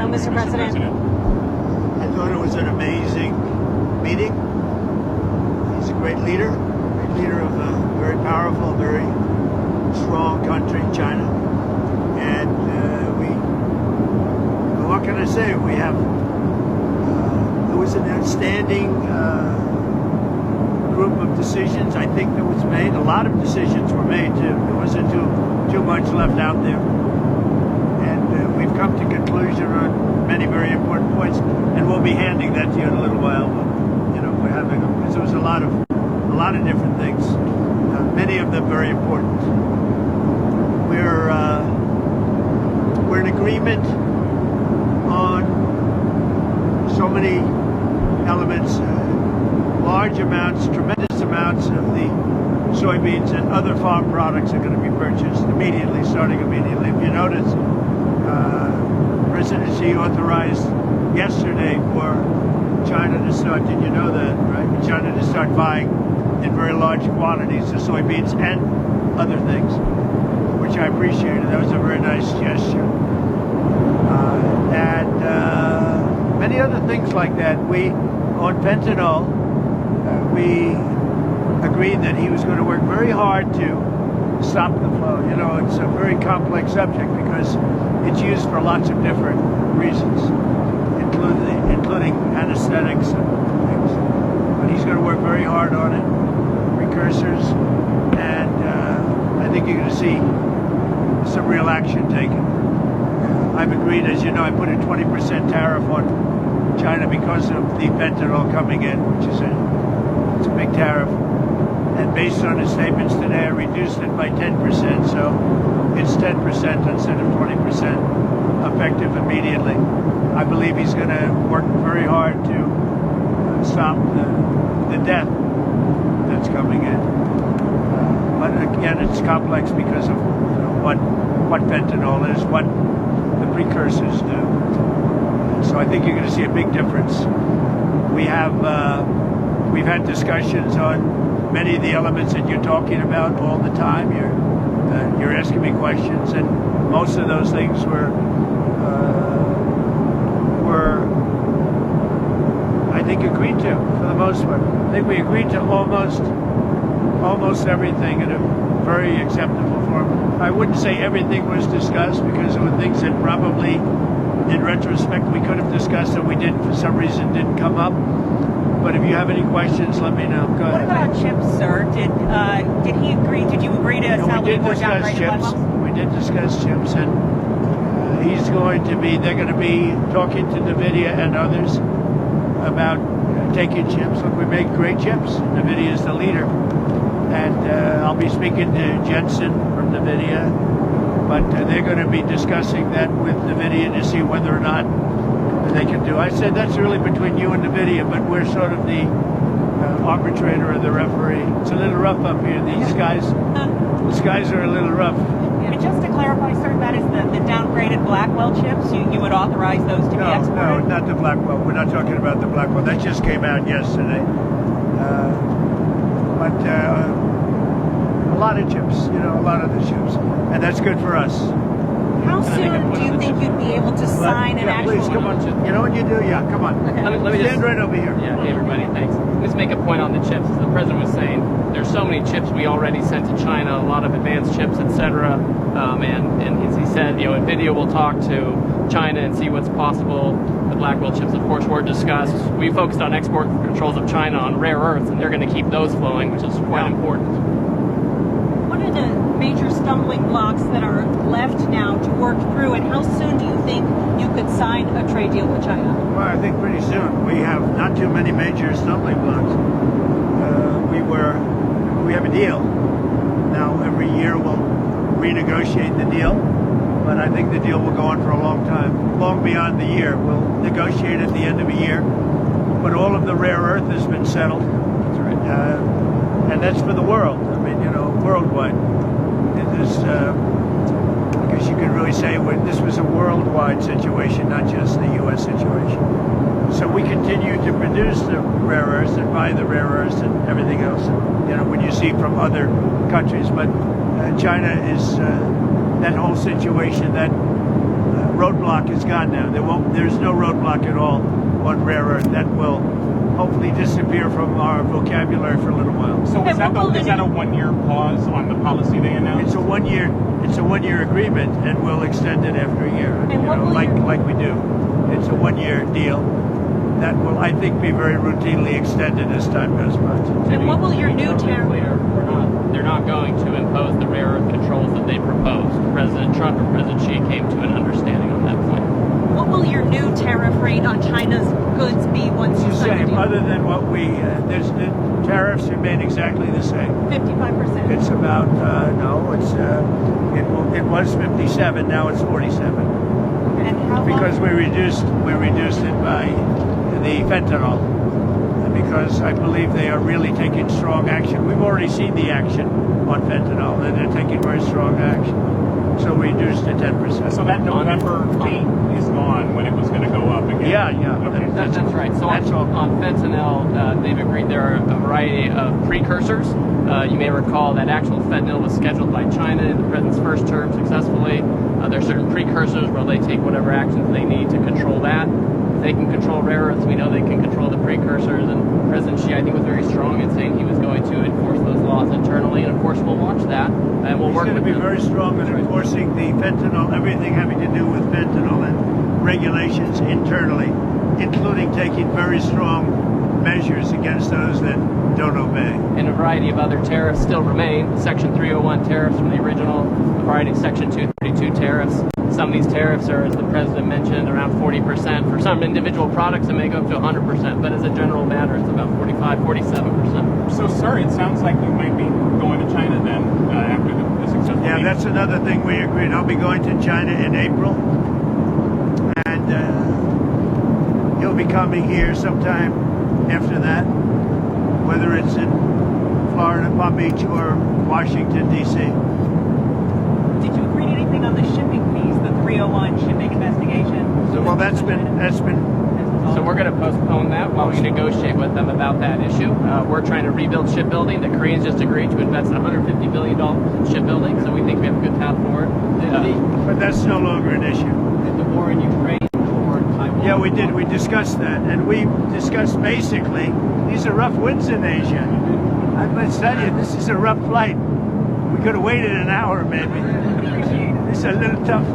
Mr. President. I thought it was an amazing meeting. He's a great leader of a very powerful, very strong country, China. And what can I say? We have, it was an outstanding group of decisions, I think, that was made. A lot of decisions were made, too. There wasn't too much left out there. And we've come to conclusion on many very important points, and we'll be handing that to you in a little while. But, you know, we're having, because there was a lot of different things, many of them very important. We're in agreement on so many elements, large amounts, tremendous amounts of the soybeans and other farm products are going to be purchased immediately, starting immediately. If you notice, President Xi authorized yesterday for China to start, did you know that, right? China to start buying in very large quantities the soybeans and other things, which I appreciated. That was a very nice gesture. And many other things like that. On fentanyl, we agreed that he was going to work very hard to stop the flow. You know, it's a very complex subject because it's used for lots of different reasons, including anesthetics and things. But he's going to work very hard on it, precursors, and I think you're going to see some real action taken. I've agreed, as you know, I put a 20% tariff on China because of the fentanyl coming in, which is it's a big tariff. And based on his statements today, I reduced it by 10%, so it's 10% instead of 20% effective immediately. I believe he's going to work very hard to stop the death that's coming in. But again, it's complex because of what fentanyl is, what the precursors do. So I think you're going to see a big difference. We've had discussions on many of the elements that you're talking about all the time. You're asking me questions, and most of those things were I think agreed to for the most part. I think we agreed to almost everything in a very acceptable form. I wouldn't say everything was discussed because there were things that probably, in retrospect, we could have discussed that we didn't, for some reason, didn't come up. But if you have any questions, let me know. Go ahead. What about chips, sir? Did he agree? Did you agree to sell more downgraded levels? We did discuss chips, and he's going to be. They're going to be talking to NVIDIA and others about taking chips. Look, we make great chips. NVIDIA is the leader, and I'll be speaking to Jensen from NVIDIA, but they're going to be discussing that with NVIDIA to see whether or not they can do. I said that's really between you and NVIDIA, but we're sort of the arbitrator or the referee. It's a little rough up here. These skies are a little rough. And just to clarify, sir, that is the downgraded Blackwell chips. You would authorize those to be exported? No, not the Blackwell. We're not talking about the Blackwell. That just came out yesterday. But a lot of chips, a lot of the chips, and that's good for us. How soon do you think you'd be able to sign an actual... Please, come on. You know what you do? Yeah, come on. Okay. Let me Stand right over here. Yeah, hey everybody, thanks. Let's make a point on the chips. As the president was saying, there's so many chips we already sent to China, a lot of advanced chips, etc. And as he said, NVIDIA will talk to China and see what's possible. The Blackwell chips, of course, were discussed. We focused on export controls of China on rare earths, and they're going to keep those flowing, which is quite important. What are the major stumbling blocks that are left now to work through, and how soon do you think you could sign a trade deal with China? Well, I think pretty soon. We have not too many major stumbling blocks. We have a deal. Now, every year we'll renegotiate the deal, but I think the deal will go on for a long time, long beyond the year. We'll negotiate at the end of a year, but all of the rare earth has been settled. That's right. And that's for the world. I mean, worldwide. It is, I guess you could really say this was a worldwide situation, not just the U.S. situation. So we continue to produce the rare earths and buy the rare earths and everything else, when you see from other countries. But China is that whole situation that roadblock is gone now. There's no roadblock at all on rare earth. That will hopefully disappear from our vocabulary for a little while. So is that a 1 year pause on the policy they announced? It's a 1 year. It's a 1 year agreement, and we'll extend it after a year. And like we do. It's a 1 year deal that will, I think, be very routinely extended as time goes by. And what will your new tariff? They're not going to impose the rare earth controls that they proposed. President Trump and President Xi came to an understanding on that point. What will your new tariff rate on China's goods be once you sign the deal? Other than what the tariffs remain exactly the same. 55%. It's about it was 57. Now it's 47. And how Because long? we reduced it by the fentanyl. Because I believe they are really taking strong action. We've already seen the action on fentanyl, and they're taking very strong action. So we reduced it 10%. So that November date is gone when it was going to go up again? Yeah. Okay. That's right. So on fentanyl, they've agreed there are a variety of precursors. You may recall that actual fentanyl was scheduled by China in the president's first term successfully. There are certain precursors where they take whatever actions they need to control that. If they can control rare earths, we know they can control the precursors. And President Xi, I think, was very strong in saying he was going to enforce those laws internally. And of course, we'll watch that, and we'll work with them. He's going to be very strong in enforcing the fentanyl, everything having to do with fentanyl and regulations internally, including taking very strong measures against those that don't obey. And a variety of other tariffs still remain. Section 301 tariffs from the original, a variety of Section 232 tariffs. Some of these tariffs are, as the president mentioned, around 40%. For some individual products, it may go up to 100%, but as a general matter, it's about 45, 47%. So, sir, it sounds like you might be going to China then after the successful Yeah, meeting. that's another thing we agreed. I'll be going to China in April, and he'll be coming here sometime after that, whether it's in Florida, Palm Beach, or Washington, D.C. Did you agree to anything on the shipping fees, the 301 shipping investigation? Well, that's been. So we're going to postpone that while we negotiate with them about that issue. We're trying to rebuild shipbuilding. The Koreans just agreed to invest $150 billion in shipbuilding, so we think we have a good path forward. But that's no longer an issue. The war in Ukraine or Taiwan? Yeah, we did. We discussed that, and we discussed basically these are rough winds in Asia. I must tell you, this is a rough flight. We could have waited an hour, maybe. These are a little tough.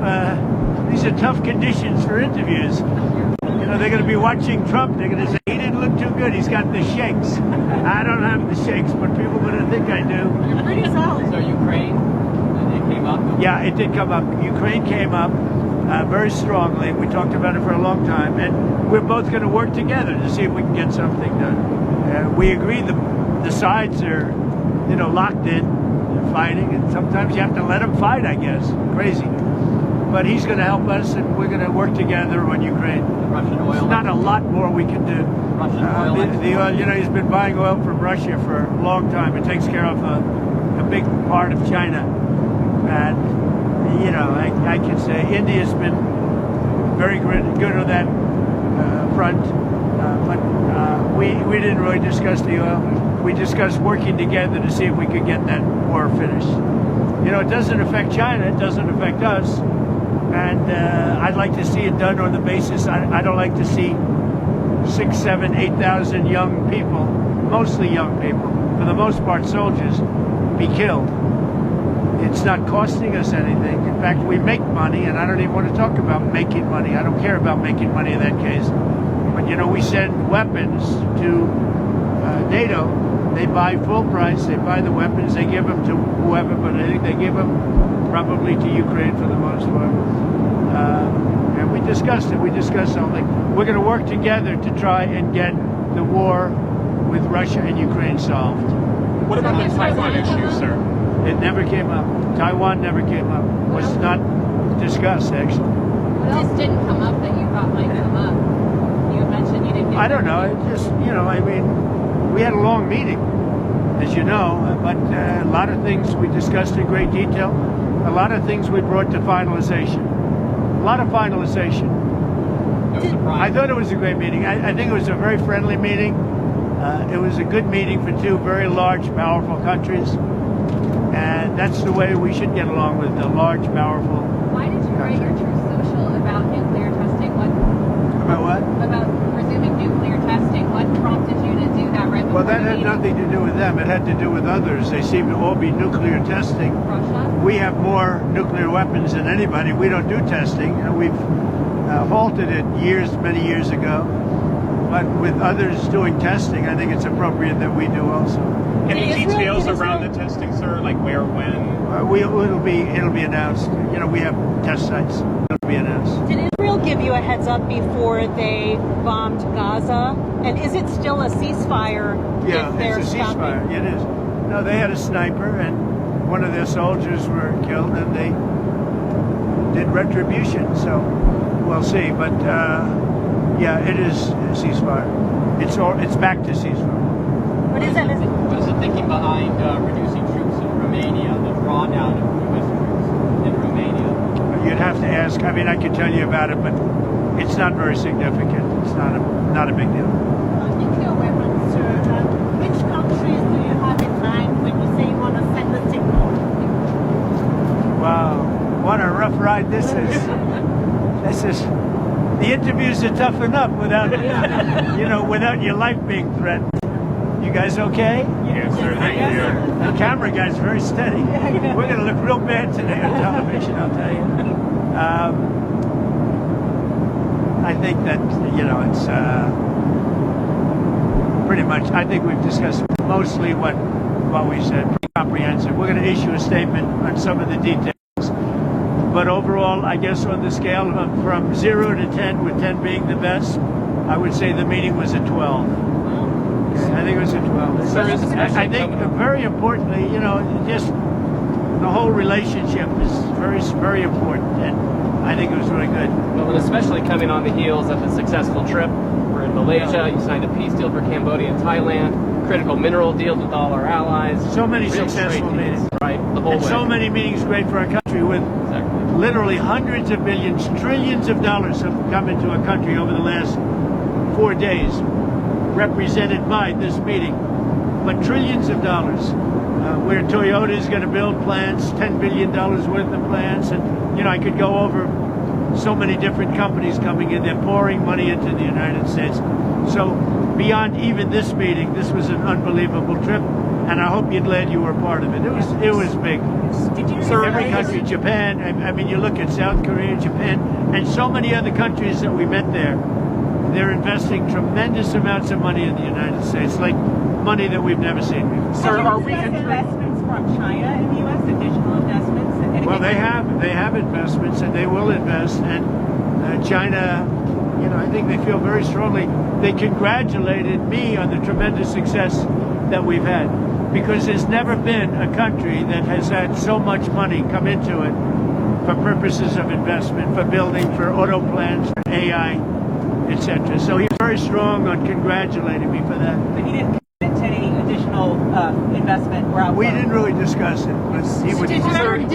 These are tough conditions for interviews. You know, they're going to be watching Trump. They're going to say he didn't look too good. He's got the shakes. I don't have the shakes, but people are going to think I do. You're pretty solid. So Ukraine, it came up. Yeah, it did come up. Ukraine came up very strongly. We talked about it for a long time, and we're both going to work together to see if we can get something done. We agree the sides are, locked in, they're fighting, and sometimes you have to let them fight. I guess crazy, but he's going to help us, and we're going to work together on Ukraine. Russian oil. There's not a lot more we can do. Russian oil. The oil, he's been buying oil from Russia for a long time. It takes care of a big part of China. And, I can say India's been very good on that front. But we didn't really discuss the oil. We discussed working together to see if we could get that war finished. It doesn't affect China. It doesn't affect us. And I'd like to see it done on the basis. I don't like to see 6, 7, 8,000 young people, mostly young people, for the most part soldiers, be killed. It's not costing us anything. In fact, we make money, and I don't even want to talk about making money. I don't care about making money in that case. But, we send weapons to NATO. They buy full price. They buy the weapons. They give them to whoever, but I think they give them probably to Ukraine for the most part. And we discussed it. We discussed something. We're going to work together to try and get the war with Russia and Ukraine solved. What about the Taiwan issue, sir? It never came up. Taiwan never came up. Was not discussed, actually. What else didn't come up that you thought might come up? You mentioned you didn't get I don't know. It just, we had a long meeting, as you know, but a lot of things we discussed in great detail. A lot of things we brought to finalization. A lot of finalization. No surprise. I thought it was a great meeting. I think it was a very friendly meeting. It was a good meeting for two very large, powerful countries. And that's the way we should get along with the large, powerful Why did you write your Truth Social about nuclear testing? What About what? about resuming nuclear testing? What prompted you to do that right before Well, that the had meeting? nothing to do with them. It had to do with others. They seem to all be nuclear testing. Russia? We have more nuclear weapons than anybody. We don't do testing. We've halted it many years ago. But with others doing testing, I think it's appropriate that we do also. Any Did Israel- details did around Israel- the testing, sir? Like where, when? It'll be announced. You know, we have test sites. It'll be announced. Did Israel give you a heads up before they bombed Gaza? And is it still a ceasefire Yeah, if they're it's a ceasefire. stopping? It is. No, they had a sniper, and one of their soldiers were killed, and they did retribution. So we'll see. But yeah, it is a ceasefire. It's back to ceasefire. What is that? What is the thinking behind reducing troops in Romania, the drawdown of U.S. troops in Romania? You'd have to ask. I mean, I could tell you about it, but it's not very significant. It's not a big deal. Nuclear weapons, sir. Which countries do you have in mind when you say you want to send a signal? Wow, what a rough ride this is. The interviews are tough enough without without your life being threatened. You guys okay? Yes, sir. Thank you. The camera guy's very steady. We're going to look real bad today on television, I'll tell you. I think that, it's pretty much, I think we've discussed mostly what we said, pretty comprehensive. We're going to issue a statement on some of the details. But overall, I guess on the scale from 0 to 10, with 10 being the best, I would say the meeting was a 12. I think it was a 12. Sir, I think very importantly, just the whole relationship is very, very important, and I think it was really good. Well, and especially coming on the heels of a successful trip. We're in Malaysia. You signed a peace deal for Cambodia and Thailand. Critical mineral deals with all our allies. So many Real successful trade deals, meetings. right? The whole And way. so many meetings great for our country, with Exactly. literally hundreds of billions, trillions of dollars have come into a country over the last 4 days, represented by this meeting. But trillions of dollars, where Toyota is going to build plants, $10 billion worth of plants, and I could go over so many different companies coming in. They're pouring money into the United States. So beyond even this meeting, this was an unbelievable trip, and I hope you're glad you were a part of it. It was big. Did you So every country, Japan, I mean, you look at South Korea, Japan, and so many other countries that we met there, they're investing tremendous amounts of money in the United States, like money that we've never seen before. Sir, are we investments from China in the U.S., additional investments? Well, they have investments, and they will invest, and China, I think they feel very strongly. They congratulated me on the tremendous success that we've had, because there's never been a country that has had so much money come into it for purposes of investment, for building, for auto plants, for AI, etc. So he's very strong on congratulating me for that. But he didn't commit to any additional investment. We didn't really discuss it, but he would. Did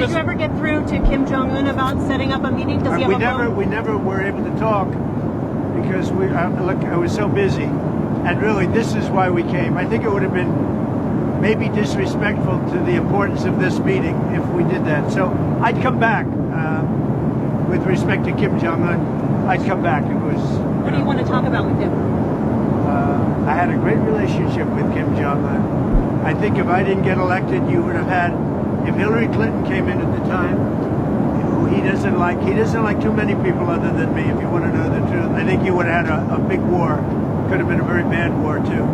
you ever get through to Kim Jong-un about setting up a meeting? Does he have a phone? We never were able to talk because I was so busy, and really this is why we came. I think it would have been maybe disrespectful to the importance of this meeting if we did that. So I'd come back. With respect to Kim Jong-un, I'd come back. It was. What do you want to talk about with him? I had a great relationship with Kim Jong-un. I think if I didn't get elected, you would have had. If Hillary Clinton came in at the time, who he doesn't like too many people other than me. If you want to know the truth, I think you would have had a big war. Could have been a very bad war too.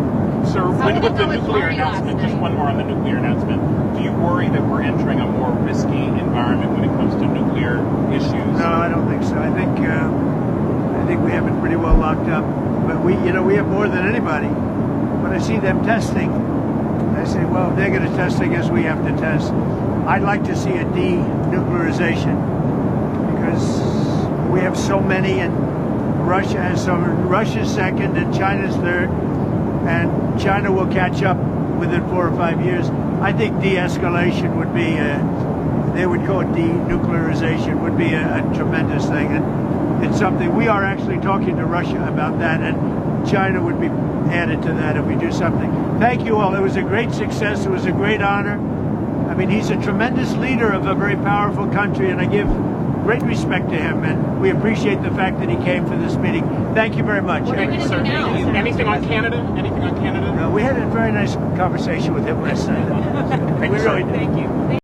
Sir, did with it the go with nuclear Lori last announcement, just night? one more on the nuclear announcement. Do you worry that we're entering a more risky environment when it comes to nuclear issues? No, I don't think so. I think we have it pretty well locked up. But we have more than anybody. When I see them testing, I say, well, if they're going to test, I guess we have to test. I'd like to see a denuclearization because we have so many, and Russia has some. Russia's second, and China's third, and China will catch up within 4 or 5 years. I think de-escalation would be, they would call it denuclearization, would be a tremendous thing. And it's something, we are actually talking to Russia about that, and China would be added to that if we do something. Thank you all. It was a great success. It was a great honor. I mean, he's a tremendous leader of a very powerful country, and I give great respect to him, and we appreciate the fact that he came for this meeting. Thank you very much. What are you going to do now? Anything on Canada? Anything on Canada? We had a very nice conversation with him last night. We really did. Thank you.